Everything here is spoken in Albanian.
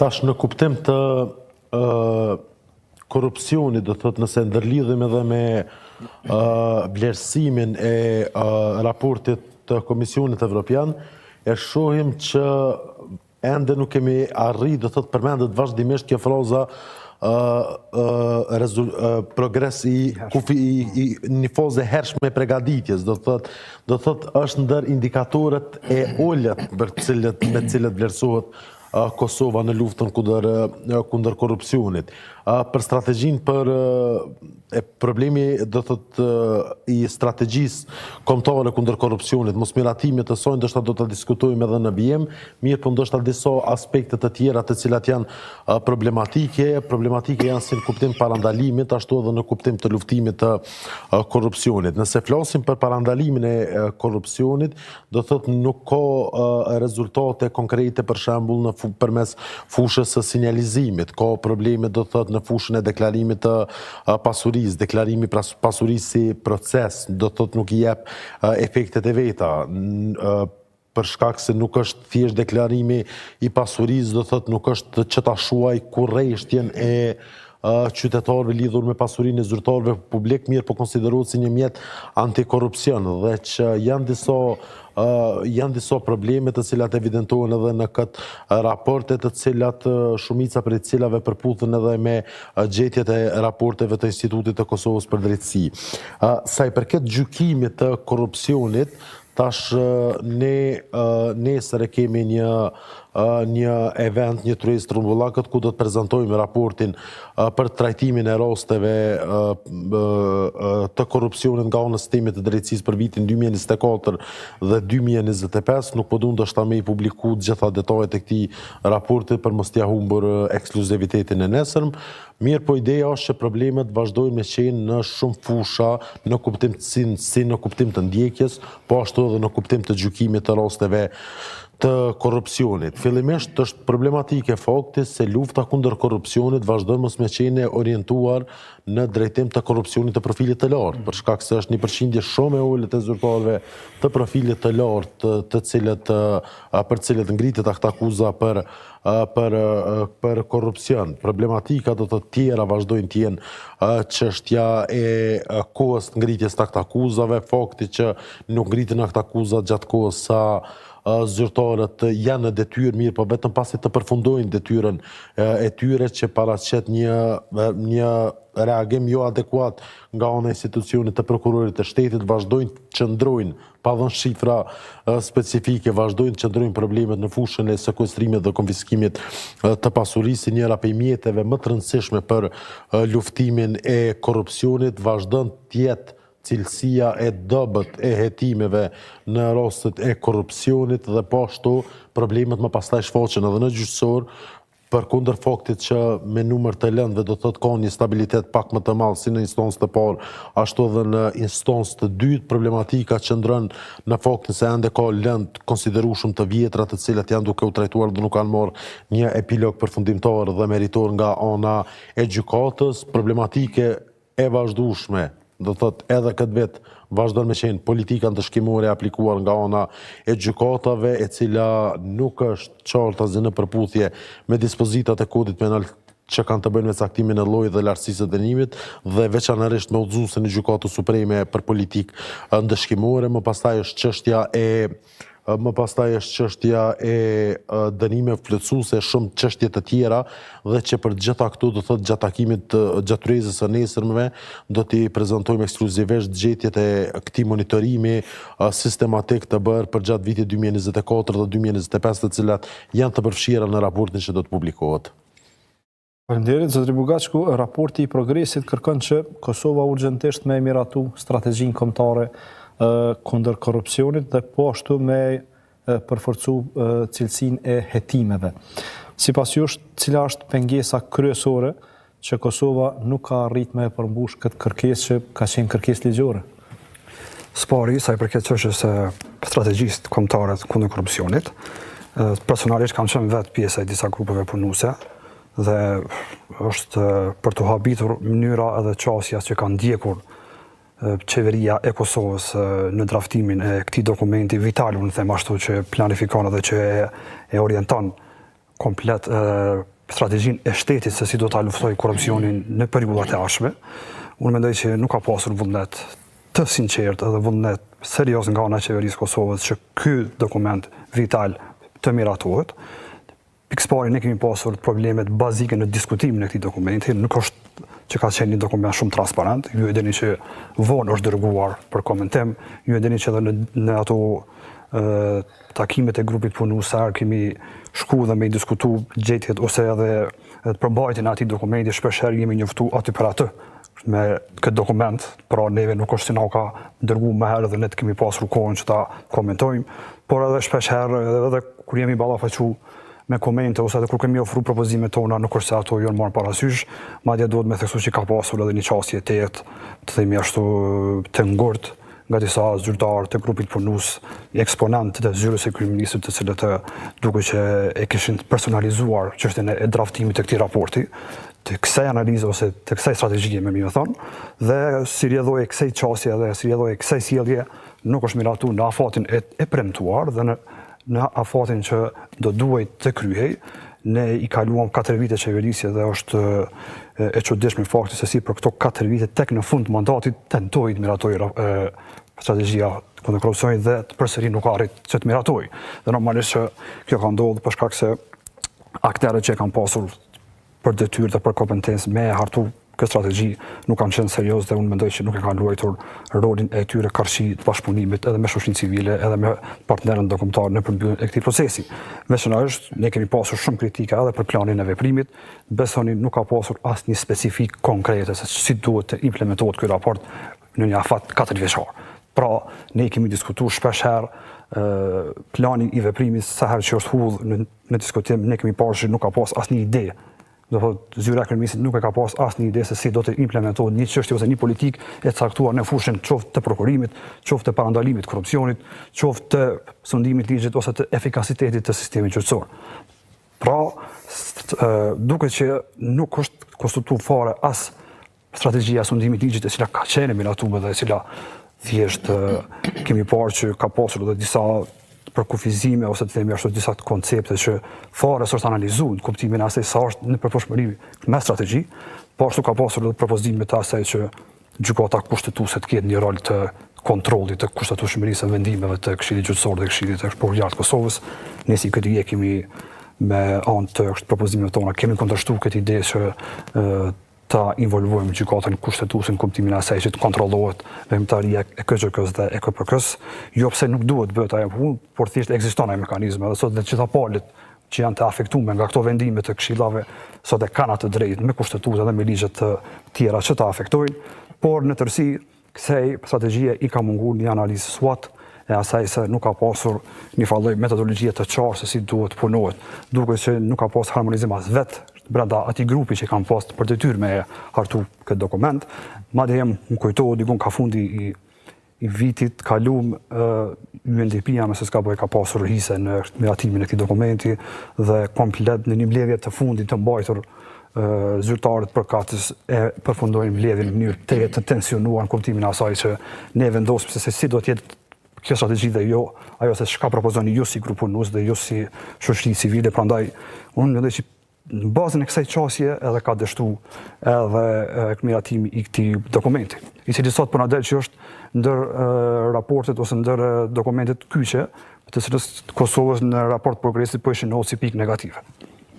Tash në kuptim të korupcionit, do thot nëse ndërlidhim edhe me vlerësimin e raportit të Komisionit Evropian, e shohim që ende nuk kemi arrit, do thot përmendet vazhdimisht kjo fraza progres i një fazë e hershme e pregaditjes, do thot është ndër indikatorët e ulët me cilët vlerësohet Kosova në luftën kundër korrupsionit. Për strategjin për problemi do thot i strategjisë kombëtare kundër korrupsionit, mosmiratimit të saj, ndoshta do ta diskutojmë edhe në vijim, mirë po ndoshta disa aspekte të tjera të cilat janë problematike janë si në kuptim parandalimit, ashtu edhe në kuptim të luftimit të korrupsionit. Nëse flasim për parandalimin e korrupsionit, do thot nuk ka rezultate konkrete, për shembull në përmes fushës së sinjalizimit, ka probleme do thot në fushën e deklarimit të pasurisë, deklarimi pasurisë si proces, do thot nuk i jep efektet e veta, për shkak se nuk është thjesht deklarimi i pasurisë, do thot nuk është që ta shuaj kurrështjen e qytetarëve lidhur me pasurinë e zyrtarëve publik, mirë po konsiderohet si një mjet antikorrupsion dhe që janë disa probleme të cilat evidentohen edhe në këtë raporte, të cilat shumica për cilave përputhen edhe me gjetjet e raporteve të Institutit të Kosovës për drejtësi. Sa i përket gjykimit të korrupsionit, tash nesër e kemi një event, një tryezë trumbullakët, ku do të prezantojmë raportin për trajtimin e rasteve të korrupsionit nga ana e sistemit të drejtësisë për vitin 2024 dhe 2025. Nuk po du ndoshta me i publiku të gjitha detajet e këtij raporti për mos t'ia humbur ekskluzivitetin e nesërm. Mirë po ideja është që problemet vazhdojnë me qenë në shumë fusha, në kuptim si në kuptim të ndjekjes, po ashtu edhe në kuptim të gjykimit të rasteve të korrupsionit. Fillimisht është problematike fakti se lufta kundër korrupsionit vazhdon mos me qenë orientuar në drejtim të korrupsionit të profilit të lartë, për shkak se është një përqindje shumë e ulët e zyrtarëve të profilit të lartë, për cilët ngritet akta-akuza për korrupsion. Problematika do të tjera vazhdojnë të jenë çështja e kohës të ngritjes të akta-akuzave, fakti që nuk ngriten akta-akuzat gjatë kohës sa zyrtarët janë në detyrë, mirë po vetëm pasi të përfundojnë detyrën e tyre, që paraqet një reagim jo adekuat nga ana e institucionit të prokurorit të shtetit, vazhdojnë të qëndrojnë pa dhënë shifra specifike, vazhdojnë të qëndrojnë problemet në fushën e sekuestrimit dhe konfiskimit të pasurisë, njëra prej mjeteve më të rëndësishme për luftimin e korrupsionit, vazhdon të jetë cilësia e dobët e hetimeve në rastet e korrupsionit dhe po ashtu problemet më pastaj shfaqen edhe në gjyqësor, përkundër faktit që me numër të lëndëve do thotë ka një stabilitet pak më të madh si në instancë të parë, ashtu edhe në instancë të dytë. Problematika qëndron në faktin se ende ka lëndë konsiderueshëm të vjetra të cilat janë duke u trajtuar dhe nuk kanë marrë një epilog përfundimtar dhe meritor nga ana e gjykatës. Problematike e vazhdueshme, do thot edhe këtë vit vazhdon me qenë politika ndëshkimore aplikuar nga ana e gjykatave, e cila nuk është qartë as në përputhje me dispozitat e kodit penal që kanë të bëjnë me caktimin e llojit dhe lartësisë së dënimit, dhe veçanërisht me udhëzuesin e gjykatës supreme për politikë ndëshkimore. Më pastaj është çështja e dënimeve plotësuese, shumë çështje të tjera, dhe që për gjitha këto do thotë gjatë takimit gjatë tryezës së nesërme do t'i prezantojmë ekskluzivisht gjetjet e këtij monitorimi sistematik të bërë për gjatë vitit 2024 dhe 2025, të cilat janë të përfshira në raportin që do të publikohet. Faleminderit, zotëri Bugaçku. Raporti i progresit kërkon që Kosova urgjentisht me miratu strategjinë kombëtare kundër korrupsionit dhe po ashtu me përforcu cilësinë e hetimeve. Sipas jush, cila është pengesa kryesore që Kosova nuk ka arrit me përmbush këtë kërkesë që ka qenë kërkesë ligjore? Spari, sa i përket çështjes së strategjisë kombëtare kundër korrupsionit, personalisht kam qenë vetë pjesë e disa grupeve punuese dhe është për të habitur mënyra edhe çësja që kanë ndjekur qeveria e Kosovës në draftimin e këtij dokumenti vital, unë them ashtu, që planifikon edhe që e orienton komplet strategjinë e shtetit se si do ta luftoj korrupsionin në periudhat e ardhshme. Unë mendoj që nuk ka pasur vullnet të sinqert edhe vullnet serioz nga ana e qeverisë Kosovës që ky dokument vital të miratohet. Pikëpari ne kemi pasur problemet bazike në diskutimin e këtij dokumenti, nuk është që ka qenë një dokument shumë transparent. Ju e dini që vonë është dërguar për komentim, ju e dini që edhe në ato takimet e grupit punuesar kemi shku dhe me i diskutu gjetjet ose edhe të përbajtjen e atij dokumenti, shpeshherë jemi njoftu aty për atë me këtë dokument, pra neve nuk është si na ka dërguar më herë dhe ne të kemi pasur kohën që ta komentojmë, por edhe shpeshherë edhe kur jemi ballafaqur me komente ose edhe kur kemi ofruar propozimet tona, nuk është se ato janë marrë parasysh, madje duhet me theksu që ka pasur edhe një qasje të jetë, të themi ashtu të ngurtë nga disa zyrtarë të grupit punues, eksponentë të zyrës së kryeministrit, të cilët duke që e kishin personalizuar çështjen e draftimit të këtij raporti, të kësaj analize ose të kësaj strategjie me mirë thënë, dhe si rrjedhoi kësaj qasje dhe si rrjedhoi kësaj sjellje nuk është miratuar në afatin e premtuar dhe në afatin që do duhej të kryhej. Ne i kaluam 4 vite qeverisje dhe është e çuditshme fakti se si për këto 4 vite tek në fund të mandatit tentoi të miratoj strategjia kundër korrupsionit dhe përsëri nuk arrit që të miratoj. Dhe normalisht që kjo ka ndodhur për shkak se aktorët që kanë pasur për detyrë dhe për kompetencë me hartu këtë strategji nuk kanë qenë serioz dhe unë mendoj që nuk e kanë luajtur rolin e tyre qarshi të bashkëpunimit edhe me shoqërinë civile edhe me partnerën ndërkombëtar në përmbylljen e këtij procesi. Veçanërisht ne kemi pasur shumë kritika edhe për planin e veprimit, besoni nuk ka pasur asnjë specifik konkrete se si duhet të implementohet ky raport në një afat 4 vjeçar. Pra, ne kemi diskutuar shpesh herë plani i veprimit sa herë që është hudh në diskutim, ne kemi parë që nuk ka pas asnjë ide. Do thotë zyra e kryeministit nuk e ka pas asnjë ide se si do të implementohet një çështje ose një politikë e caktuar në fushën qoftë të prokurimit, qoftë të parandalimit të korrupsionit, qoftë të sundimit të ligjit ose të efikasitetit të sistemit gjyqësor. Pra, duket që nuk është konstituar fare as strategjia e sundimit të ligjit e cila ka qenë miratuar dhe e cila thjesht kemi parë që ka pasur edhe disa përkufizime ose të themi ashtu disa koncepte që fare s'është analizuar në kuptimin e asaj sa është në përputhshmëri me strategji, po ashtu ka pasur edhe propozime të asaj që gjykata kushtetuese të ketë një rol të kontrollit të kushtetueshmërisë së vendimeve të Këshillit Gjyqësor dhe Këshillit të Prokurorit të Kosovës. Ne si këtë ide kemi me anë të propozimeve tona kemi kundërshtuar këtë ide që ta involvojmë gjykatën kushtetuese në kuptimin e asaj që të kontrollohet veprimtaria e KXK-s dhe e KPK-s, jo pse nuk duhet bëhet ajo punë, por thjesht ekziston ai mekanizëm. Edhe sot të gjitha palët që janë të afektuar nga këto vendime të këshillave, sot e kanë atë drejtë me kushtetuese dhe me ligje të tjera që ta afektojnë, por në tërësi kësaj strategjie i ka munguar një analizë SWOT e asaj se nuk ka pasur një lloj metodologjie të qartë se si duhet punohet, duke që nuk ka pas harmonizim as vetë brenda atij grupi që kanë pas për detyrë me hartu këtë dokument. Madje më kujtohet diku ka fundi i vitit kalum UNDP-ja me se s'ka bëj ka pasur hise në miratimin e këtij dokumenti dhe komplet në një mbledhje të fundit të mbajtur zyrtarët përkatës e përfundojnë mbledhjen në mënyrë të tensionuar në kuptimin e asaj që ne vendosim se si do të jetë kjo strategji dhe jo ajo se çka propozoni ju si grup punues dhe jo si shoqëri civile. Prandaj unë mendoj që në bazën e kësaj qasje edhe ka dështu edhe miratimi i këtij dokumenti, i cili sot po na del që është ndër raportet ose ndër dokumentet kyçe, të cilës Kosovës në raport progresit po ishin si pikë negative.